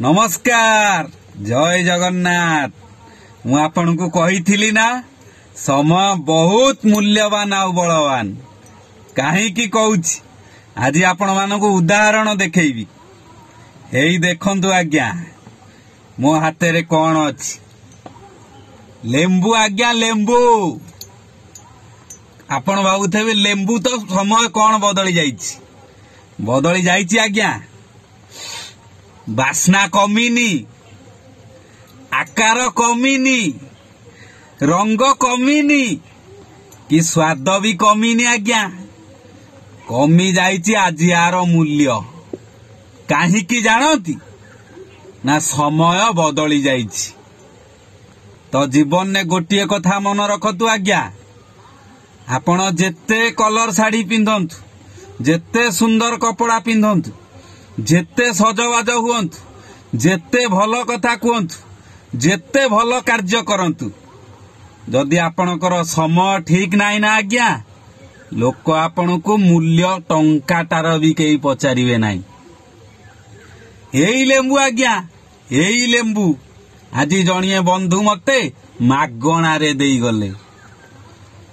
नमस्कार जय जगन्नाथ। मु आपन को कही ना समय बहुत मूल्यवान आ बलवान कहीं कहूँ आज आपण मान को उदाहरण देखी। हेई देखंतु आज्ञा मो हाथ रे कौन अच्छी लेंबू आज्ञा लेंबू। आपण भावुथे लेंबू तो समय कौन बदली जाइछि आज्ञा। बास्ना कमीनी, आकार कमीनी, रंग कमीनी कि स्वाद भी कमीनी आज्ञा। कमी जाइछि आज यार मूल्य काहीकि जानती ना समय बदली जाइछि। तो जीवन ने गोटे कथा मन रखतु आज्ञा। आपण जेते कलर साड़ी पिंधंतु, जेते सुंदर कपड़ा पिंधंतु, जेते सजबाज हुअन्तु, जेते भल कथा कहतु, जेते भल कार्य करंतु, जदि आपणकर समय ठीक नाही ना आज्ञा लोक आपण को मूल्य टंकाटार भी कई पचारिबे नाही। एई लेंबू आज्ञा एई लेंबू आज जणिए बंधु मते मागणा रे देई गले।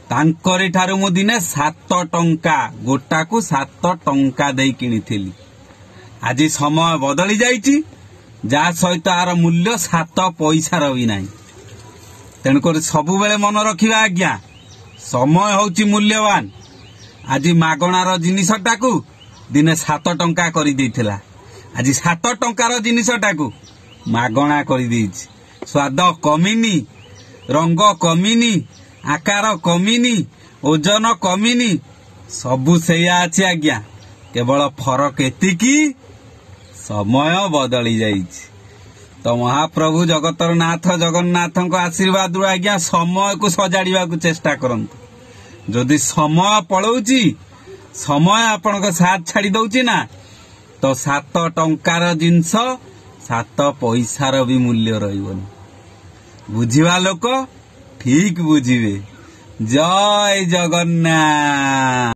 तांकरी ठारू मु दिने 7 टंका गोटा को 7 टंका देई किनिथिली। आज समय बदली जाइछि जा सहित आर मूल्य 7 पैसा भी नाही। तेणुकर सबु बेले मन रखिबा आज्ञा समय होउछि मूल्यवान। आज मागणार जिनिसटाकू दिने 7 टंका करि देथिला, आज 7 टंकार जिनिसटाकू मागणा करि देछि। स्वाद कमीनी, रंग कमीनी, आकार कमीनी, ओजन कमीनी, सबु सेया अछि आज्ञा। केवल फरक एतिकी समय बदली जाइछि। तो महाप्रभु जगतर नाथ जगन्नाथ को आशीर्वाद आज्ञा समय को सजाड़िबा को चेष्टा करंतु। जदि समय पळौछि, समय आपण को साथ छाड़ी दउछि ना तो 7 टंकार जिंस 7 पैसार भी मूल्य रहिबनी। बुझिबा लोक ठीक बुझिबे। जय जगन्नाथ।